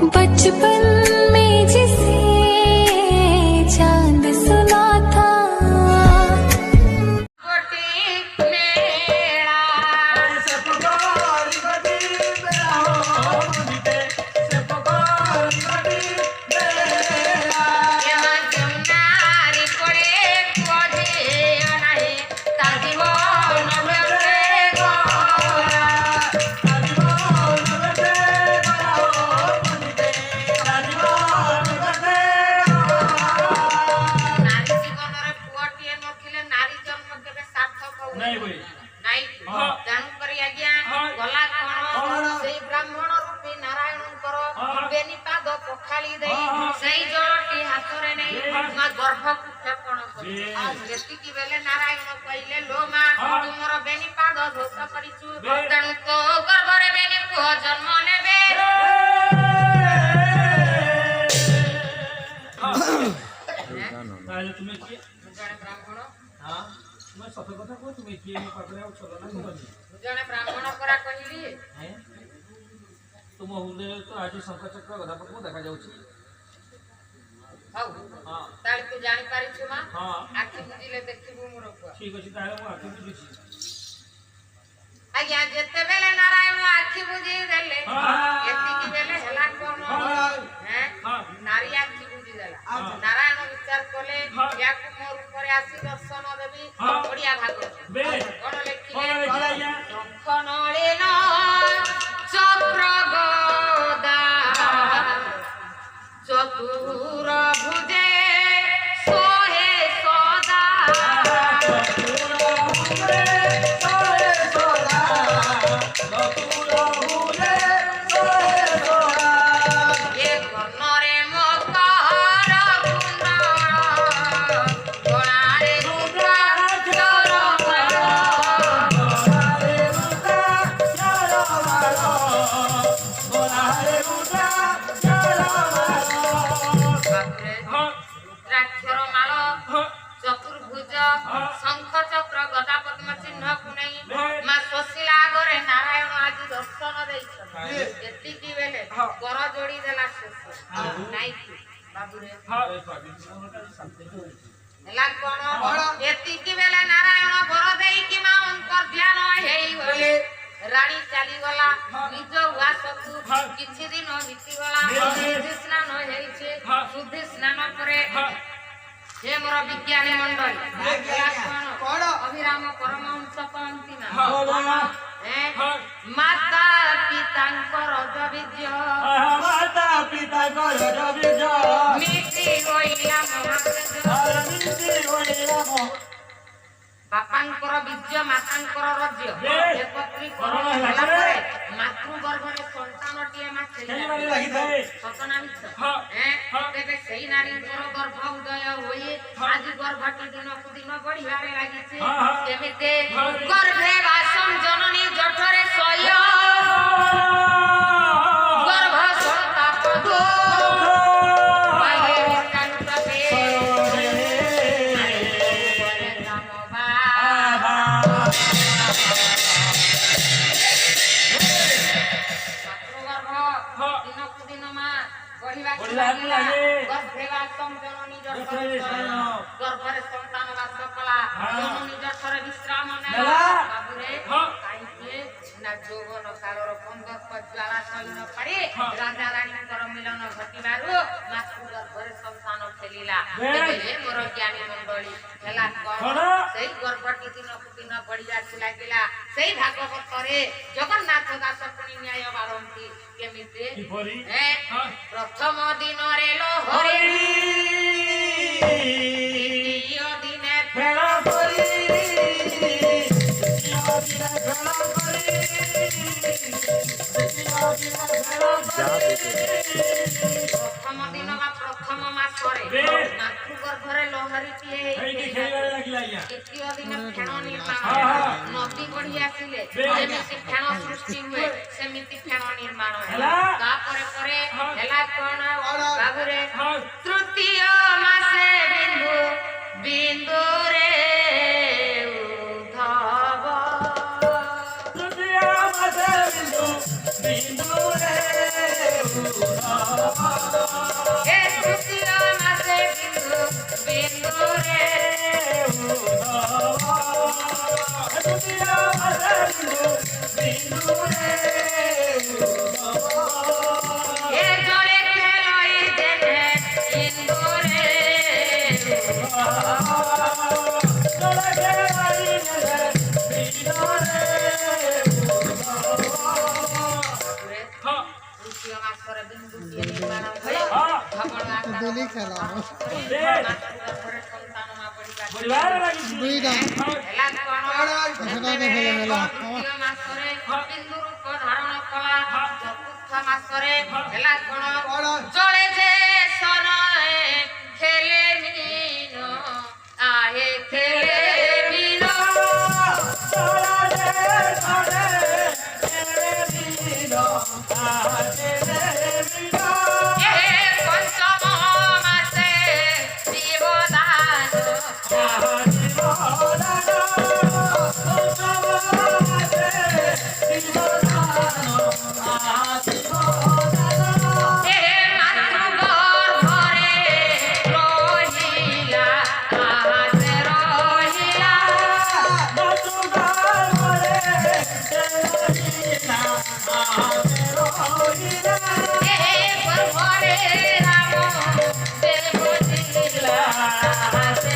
बचपन में जिसे चांद सुना था नारायण कहले लो मां तुमर बेनी पाद धोत करिछु तेणु तो गर्भरे बेनी पुह जन्म नेबे ताले तुम्हें किए जने ब्राह्मण हां मैं सत कथा को तुम्हें किए में पाकरे आ चलो ना कहनी जने ब्राह्मण करा कहली हैं तुम हुले तो आज शंकर चक्र गदा पक देखा जाउछि हां ताले तू जानि पारिछु मां हां आखि बुझिले देखिबु मोर को ठीक अछि ताले मो आखि बुझिछि आज्ञा जेते बेले नारायण आखि बुझि देले एति की बेले हला कोन हैं नारी आखि बुझि देला नारायण विचार कोले याकु मोर ऊपर आसी दर्शन देबी बढ़िया भाग बे कोन लेखिले शंखनळे न चक्र गदा चतुर भुजे सोहे सदा शंख चक्र गदा पद्म चिन्ह कुनै मा सोशिला गरे नारायण आज दर्शन दैछ एति की बेले कर जोड़ी देला शेष नाइ बाबू रे हला कोन एति की बेले नारायण बर देई की मा अंतर ध्यान हेई गले रानी चली गला निज उवासकु किछि दिन बीती गला शुद्धि स्नान हेइछे शुद्धि स्नान करे हे मोर विज्ञानी मंडल कोन अभिराम परमहंस पंक्ति ना माता पितांकर रजबीज माता पितांकर रजबीज मिति होइला महातेज मिति होइला बापांकर बीज मातांकर रज्य एकत्रीकरण होला परे मातृ गर्भरे संतानटिए मा खेली लागि थाए सतना मिछ तेबे सेही नारींकर गर्भ उदय होई आज गर्भटी दिनकु दिन बढ़ियारे लागिছে केमिते गर्भे वासम जननी जठरे सय गर्भ संताप दो पाए कांतबे गर्भरे संतान वास कला जननी जठरे विश्राम नेला बाबुरे काईके ना जोगन कालर 15 ज्वाला सैन पड़े राजा रानीकर मिलन घटिबारु मातृ गर्भरे संतान खेलिला तेबे मोर ज्ञानी मंडली हेला कोन सेही गर्भटी दिनकु दिन बढ़िया लागिला सेही भागवतरे जगन्नाथ दास पुनी न्याय बारंती केमिते प्रथम दिन रे लोहरी द्वितीय दिने फेल करी प्रथम दिन बा प्रथम मासरे मातृ गर्भरे लोहरीटिए द्वितीय दिन फेण निर्माण नदी बढ़ी आसिले जेमिति फेण सृष्टि हुए सेमिति फेण निर्माण होला तापरे परे हेला कोन बाबुरे तृतीय मासे बिंदु बिंदु रे उद्धव तृतीय मासे बिंदु बिंदु रे उद्धव ଦ୍ୱିତୀୟ ମାସରେ ବିନ୍ଦୁଟିଏ ନିର୍ମାଣ ହୁଏ ଧବଳ ଆକାର ଦୋଳି ଖେଳ। ଗର୍ଭରେ ସନ୍ତାନ ମା ପରିବାର ଲାଗିଛି ଦୁଇଟା ହେଲା କଣ ଯେତେବେଳେ ହେଲା। ଦ୍ୱିତୀୟ ମାସରେ ବିନ୍ଦୁ ରୂପ ଧାରଣ କଲା ଚତୁର୍ଥ ମାସରେ ହେଲା କଣ ଜଳେ ଯେ ସନଏ ଖେଲେ ମିନ ଆଏ ଖେଲେ ମିନ ଏ ପଞ୍ଚମ ମାସେ ଜୀବଦାନ ଏ ମାତୃଗର୍ଭରେ ରହିଲା ଆସେ ରହିଲା ଏ ଗର୍ଭରେ ରାମ ସେ ବୁଝିଲା ଆସେ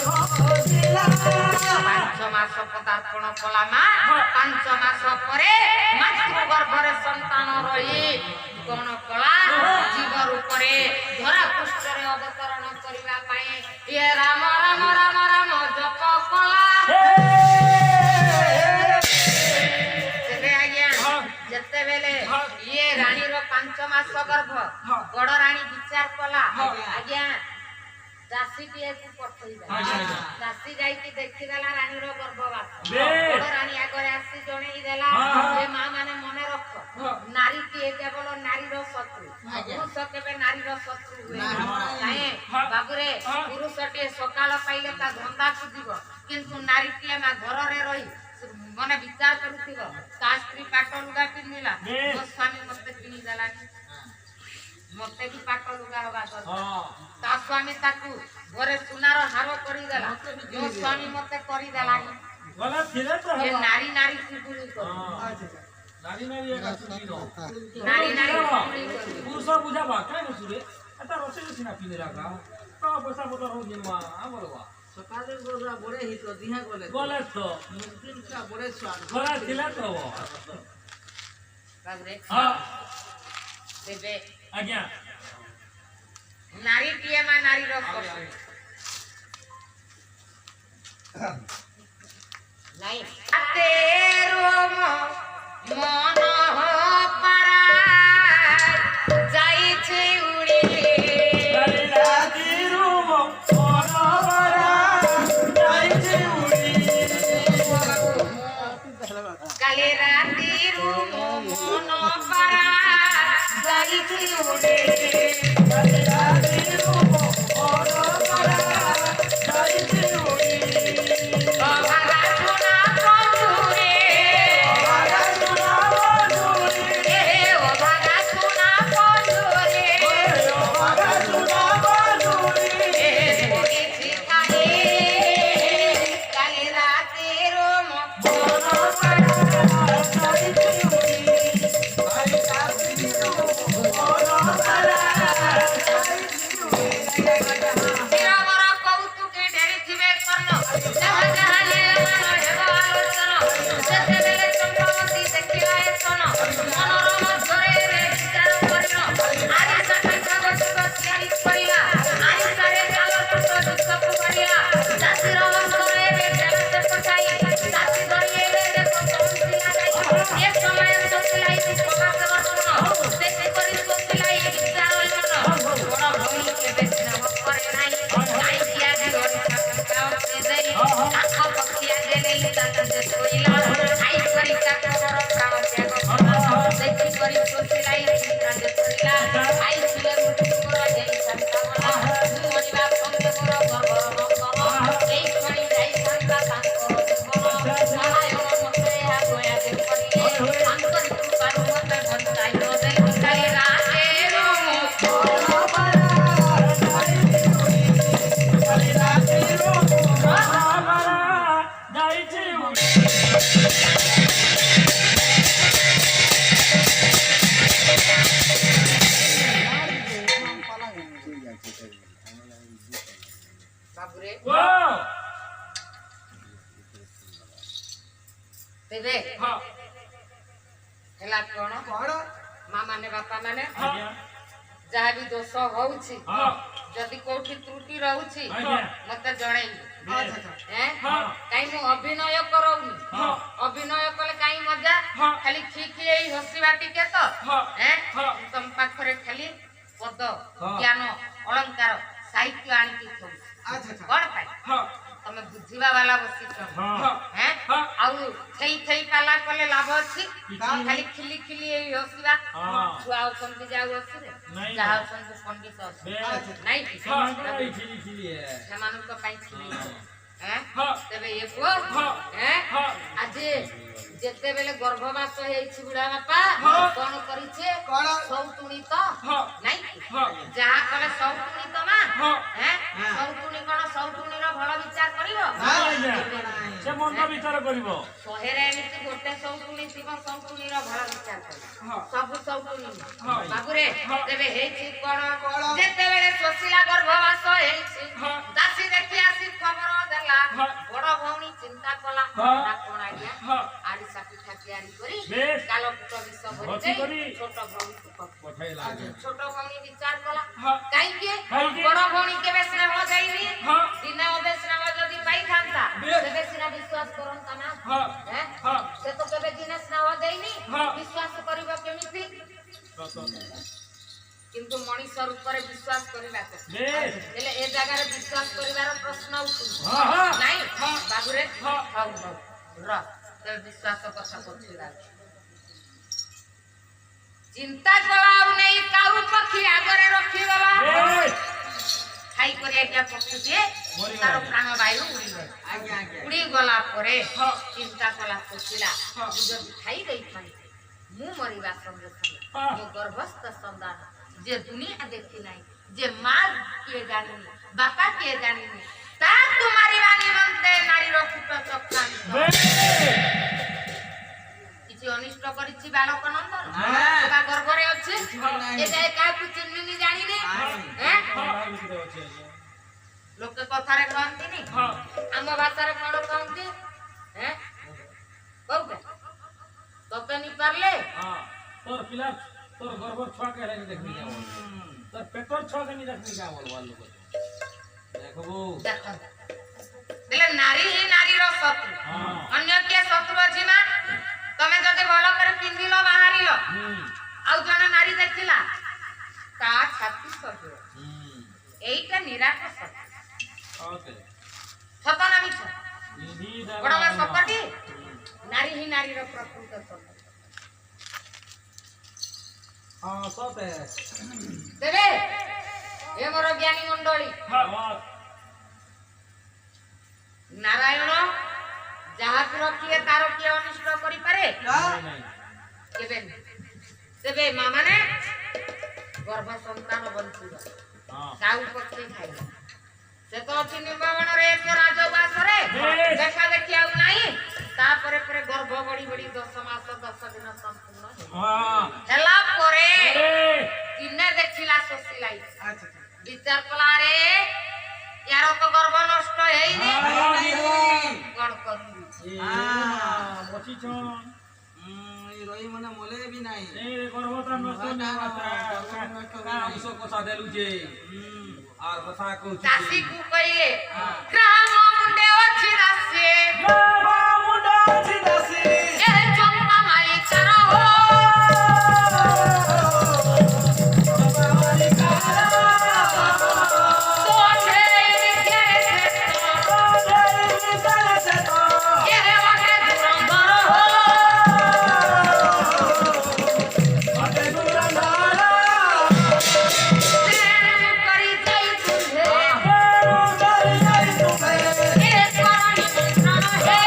ବୁଝିଲା ପାଞ୍ଚ ମାସ ପଦାର୍ପଣ କଲା ମା ପାଞ୍ଚ ମାସ ପରେ ମାତୃ ଗର୍ଭରେ ସନ୍ତାନ ରହି କଣ କଲା ଜୀବ ରୂପରେ ଧରା ପୃଷ୍ଠରେ ଅବତରଣ କରିବା ପାଇଁ ଇଏ ରାମ ରାମ ରାମ ରାମ ଜପ କଲା ତେବେ ଆଜ୍ଞା ଯେତେବେଳେ ଇଏ ରାଣୀର ପାଞ୍ଚ ମାସ ଗର୍ଭ ବଡ ରାଣୀ ବିଚାର କଲା ଆଜ୍ଞା ଦାସୀଟିଏ ପଠେଇଦେଲା ଦାସୀ ଯାଇକି ଦେଖିଦେଲା ରାଣୀର ଗର୍ଭବାସ ବଡ ରାଣୀ ଆଗରେ ଆସି ଜଣେଇ ଦେଲା ଯେ ମା ମାନେ ମନେ ରଖ ନାରୀଟିଏ କେବଳ ନାରୀର ଶତ୍ରୁ ପୁରୁଷ କେବେ ନାରୀର ଶତ୍ରୁ ହୁଏ ନାହିଁ ବାବୁରେ ପୁରୁଷଟିଏ ସକାଳ ପାଇଲେ ତା ଧନ୍ଦାକୁ ଯିବ କିନ୍ତୁ ନାରୀଟିଏ ମା ଘରରେ ରହି ମାନେ ବିଚାର କରୁଥିବ ତା ସ୍ତ୍ରୀ ପାଟ ଲୁଗା ପିନ୍ଧିଲା ମୋ ସ୍ୱାମୀ ମତେ କିଣିଦେଲାନି ମତେ ବି ପାଟ ଲୁଗା ହବା ଦରକାର ତା ସ୍ୱାମୀ ତାକୁ ଘରେ ସୁନାର ହାର କରିଦେଲା ମୋ ସ୍ୱାମୀ ମତେ କରିଦେଲାନି ଏ ନାରୀ ନାରୀ ଚୁଗୁଳି କରୁ ନାରୀ ନାରୀ ଚୁଗୁଳି କରୁ ପୁରୁଷ ବୁଝାବା କାଇଁ ବସୁରେ ଏଟା ରୋଷେଇ ସିନା ପିନେରାକା ତ ପଇସା ପତ୍ର ହଉନି ମା ଆମରବା ସକାଳେ ଗୋରା ବড়ে হিত দিহা গলে ଗଲେ ତ মুদিনটা বড়ে স্বাদ ଖରା ଥିଲା ତ ବାବୁରେ ହଁ ତେବେ ଆଜ୍ଞା ନାରୀଟିଏ ମା ନାରୀର ଶତ୍ରୁ ନାଇଁ ତେରୋ ମନ ପାରା ଯାଇଛି ଉଡ଼ି কালি রাতিরু মন পারা যাইছি উড়ে অভাগা সোনা বন্ধুরে অভাগা সোনা বন্ধুরে বগিছি কালি কালি রাতিরু মন নিরবর কৌতুকে ডেরিথিবে কর্ণ যাহা যাহা লীলামান হেব আলোচন সেতেবেলে চন্দ্রবতী দেখিলা এ সন মনোরম ঝরে বিচার করিল আদি সাথে জগৎ তিয়ারি করিলা আদি সারে চালর পট যুদ্ধ করিলা জাতির অবসরে জগতে পঠাই জাতি ধরিয়ে দেখো পৌঁছিলা যাই এ সময় সতিলাই প্রকাশ বর্ষণ দেখে করি সতিলাই বিচার হইল বড় ভূমি কেবে স্নেহ করে নাই গাই দিয়া গড়ি কাকাও সে দেই আখ পক্ষিয়া গেলেই তাকে যে কইলা আই করি কাকা বড় প্রাণ ত্যাগ দেখি করি সতিলাই বিচার করিলা আই ছিলে মৃত্যু বড় যেই শান্তা বলা মরিবা সঙ্গে বড় গর্বর মঙ্গল এই করি যাই শান্তা তাঙ্কর জীবন নারায়ণ মতে হা গয়া দে করিলে শান্তর কৃপার মতে ঘন্টাই রোদে কাই রাতে বাবুরে ତେବେ ହଁ ହେଲା କଣ କଣ ମା ମାନେ ବାପା ମାନେ ଆଜ୍ଞା ଯାହା ବି ଦୋଷ ହଉଛି ହଁ ଯଦି କୋଉଠି ତ୍ରୁଟି ରହୁଛି ଆଜ୍ଞା ମତେ ଜଣେଇବି ଆଚ୍ଛା ଆଚ୍ଛା ହଁ କାଇଁ ମୁଁ ଅଭିନୟ କରଉନି ହଁ ଅଭିନୟ କଲେ କାଇଁ ମଜା ହଁ ଖାଲି ଠିକ ଏଇ ହସିବା ଟିକେ ତ ହଁ ହଁ ମୁଁ ତମ ପାଖରେ ଖାଲି ପଦ ହଁ। ଜ୍ଞାନ ଅଳଙ୍କାର ସାହିତ୍ୟ ଆଣିକି ଥଉଛି ଆଚ୍ଛା ଆଚ୍ଛା କଣ ପାଇଁ ହଁ ତମେ ବୁଝିବା ବାଲା ବସିଛ ହଁ ହଁ ଆଉ ଥେଇ ଥେଇ ପାଲା କଲେ ଲାଭ ଅଛି କିଛି ଖାଲି ଖିଲି ଖିଲି ଏଇ ହସିବା ହଁ। ଛୁଆ ଅଛନ୍ତି ଯାଉ ହସିବେ ନାଇଁ ଯାହା ନା। ଅଛନ୍ତି ପଣ୍ଡିତ ଅଛନ୍ତି ବେଶ ନାଇଁ କି? ସେମାନଙ୍କର ଏଇ ଖିଲି ଖିଲି ସେମାନଙ୍କ ପାଇଁ ଖିଲି ହଁ ତେବେ ଏ ପୁଅ ହଁ ହଁ ଆଜି ଯେତେବେଳେ ଗର୍ଭବାସ ହେଇଛି ବୁଢା ବାପା ହଁ। କଣ କରିଛେ କଣ ସୌତୁଣୀ ତ ହଁ ନାଇଁ କି? ହଁ ଯାହା କଲେ ସୌତୁଣୀ ତ ମା ହଁ ସୌତୁଣୀ କଣ ସୌତୁଣୀର ଭଲ ବିଚାର କରିବ ନାଇଁ ଆଜ୍ଞା ନାହିଁ। ସେ ମନ୍ଦ ବିଚାର କରିବ ଶହେରେ ଏମିତି ଗୋଟେ ସୌତୁଣୀ ଥିବ ସୌତୁଣୀର ଭଲ ବିଚାର କରିବ ହଁ ସବୁ ସୌତୁଣୀ ହଁ। ବାବୁରେ ହଁ। ତେବେ ହେଇଛି କଣ କଣ? ଯେତେବେଳେ ଶୋଷିଲା ଗର୍ଭବାସ ହେଇଛି ହଁ। ଦାସୀ ଦେଖି ଆସି ଖବର ଦେଲା ହଁ। ବଡ ଭଉଣୀ ଚିନ୍ତା କଲା ହଁ। ନା କଣ ଆଜ୍ଞା ହଁ ଆରିସା ପିଠା ତିଆରି କରି ବେଶ କାଲ ପୁଟ ବିଷ ଭର୍ତ୍ତି କରି ଭରି ଛୋଟ ଭଉଣୀକୁ ପଠାଇଲା ଆଜ୍ଞା ଛୋଟ ଭଉଣୀ ବିଚାର କଲା ହଁ। କାହିଁକି କାହିଁକି? ବଡ ଭଉଣୀ କେବେ ସ୍ନେହ ଦେଇନି ହଁ ଦିନେ ଅଧେ ସ୍ନେହ ଯଦି ପାଇଥାନ୍ତା ବେଶ। ତେବେ ସିନା ବିଶ୍ୱାସ କରନ୍ତା ନା ହଁ ହଁ ସେ ତ କେବେ ଦିନେ ସ୍ନେହ ଦେଇନି ହଁ। ବିଶ୍ୱାସ କରିବ କେମିତି କିନ୍ତୁ ମଣିଷ ରୂପରେ ବିଶ୍ୱାସ କରିବା କଥା ବେଶ ହେଲେ ଏ ଜାଗାରେ ବିଶ୍ୱାସ କରିବାର ପ୍ରଶ୍ନ ଉଠୁଛି ହଁ ହଁ ନାଇଁ ହଁ। ବାବୁରେ ହଁ। ହଉ ହଉ ର ତେବେ ବିଶ୍ୱାସ କଥା ପଛିଲା ଚିନ୍ତା କଲା ଆଉ ନେଇ କାଉ ପକ୍ଷୀ ଆଗରେ ରଖିଗଲା ବେଶ ଖାଇ କରି ଏକା ପକ୍ଷୀଟିଏ ମରିଗଲା। ତାର ପ୍ରାଣ ବାୟୁ ଉଡ଼ିଗଲା ଆଜ୍ଞା ଆଜ୍ଞା ଉଡ଼ି ଗଲା ପରେ ହଁ। ଚିନ୍ତା କଲା ପୋଷିଲା ହଁ। ମୁଁ ଯଦି ଖାଇ ଦେଇଥାନ୍ତି ମୁଁ ମରିବା ସଙ୍ଗେ ସଙ୍ଗେ ହଁ। ମୋ ଗର୍ଭସ୍ଥ ସନ୍ତାନ ଯେ ଦୁନିଆ ଦେଖି ନାହିଁ ଯେ ମା କିଏ ଜାଣିନି ବାପା କିଏ ଜାଣିନି ତାକୁ ମାରିବା ନିମନ୍ତେ ନାରୀର କୂଟ ଚକ୍ରାନ୍ତ ବେଶ କିଛି ଅନିଷ୍ଟ କରିଛି ବାଳକ ନନ୍ଦନ ହଁ। ବା ଗର୍ଭରେ ଅଛି କିଛି ନାହିଁ। ଏ ଯାଏ କାହାକୁ ଚିହ୍ନିନି ଜାଣିନି ନାହିଁ। ଲୋକେ କଥାରେ କହନ୍ତିନି ହଁ ଆମ ଭାଷାରେ କଣ କହନ୍ତି କହୁକା ତତେ ନି ପାରିଲେ ହଁ তোর পিলা তোর গর্ভর ছুয়া কে হেনি দেখবি না তোর পেটর ছুয়া কে নি দেখবি না বলবার লোক দেখবো ଦେଖ ହେଲେ ନାରୀ ହିଁ ନାରୀର ଶତ୍ରୁ ହଁ ଅନ୍ୟ କିଏ ଶତ୍ରୁ ଅଛି ମା ତମେ ଯଦି ଭଲ କରି ପିନ୍ଧିଲ ବାହାରିଲ ଆଉ ଜଣେ ନାରୀ ଦେଖିଲା ତା ଛାତି ସଜୁ ଏଇଟା ନିରାଟ ସତ୍ୟ ଓକେ ସତ ନା ମିଛ ନିଧି ବଡ ମା ଦାରା ସତଟି ନାରୀ ହିଁ ନାରୀର ପ୍ରକୃତ ସତ୍ୟ ହଁ ସତେ ତେବେ ଏ ମୋର ଜ୍ଞାନୀ ମଣ୍ଡଳୀ ହଁ ନାରାୟଣ ଯାହାକୁ ରଖିଲେ ତାର କିଏ ଅନିଷ୍ଟ କରିପାରେ ନାଇଁ ନାଇଁ କେବେ ନୁହେଁ। ତେବେ ମା ମାନେ ଗର୍ଭ ସନ୍ତାନ ବଞ୍ଚିବ ହଁ କାଉ ପକ୍ଷୀ ଖାଇବ ସେ ତ ଅଛି ନିମ୍ବାବନରେ ଏକ ରାଜବାସରେ ବେଶ। ଦେଖା ଦେଖି ଆଉ ନାହିଁ ତାପରେ ପରେ ଗର୍ଭ ବଢି ବଢି 10 ମାସ 10 ଦିନ ସମ୍ପୂର୍ଣ୍ଣ ହଁ ହେଲା ପରେ ଏ ଦିନେ ଦେଖିଲା ଶୋଷିलाई ଆଚ୍ଛା ଆଚ୍ଛା ବିଚାର କଲା ରେ ୟାର ତ ଗର୍ଭ ନଷ୍ଟ ହେଇନି କଣ କରିବି ଏ ବଚିଛନ୍ এই রই মানে মলে বি নাই ଏ ଗର୍ଭତା ନଷ୍ଟ କାଉଁସ କଥା ଦେଲୁ ଯେ আর কথা কହୁଛି ଚାଷୀ କୁ କହିଲେ ଗ୍ରାମ ମୁଣ୍ଡେ ଅଛି ଦାସୀ ଏ ଚମ୍ପା ମାଳିକାର ହୋ ତୋଠେ ବିଦ୍ୟାରେ ଶ୍ରେଷ୍ଠ ଏ ବାଟେ ଧୁରନ୍ଧର ହୋ ପ୍ରେମ କରି ଯାଇ ତୁମ୍ଭେ ଏ କରଣି ମନ୍ତ୍ରଣ ହେ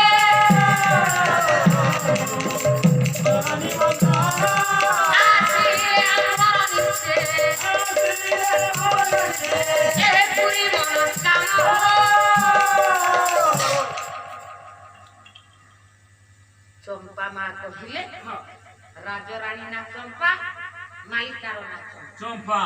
ଆସିଲେ ଆମର ନିଶ୍ଚେ ଏ ପୁରୀ ମନସ୍କାମ ଚମ୍ପା ମା କହିଲେ ରାଜରାଣୀ ନା ଚମ୍ପା ମାଳିକାର ନା ଚମ୍ପା ଚମ୍ପା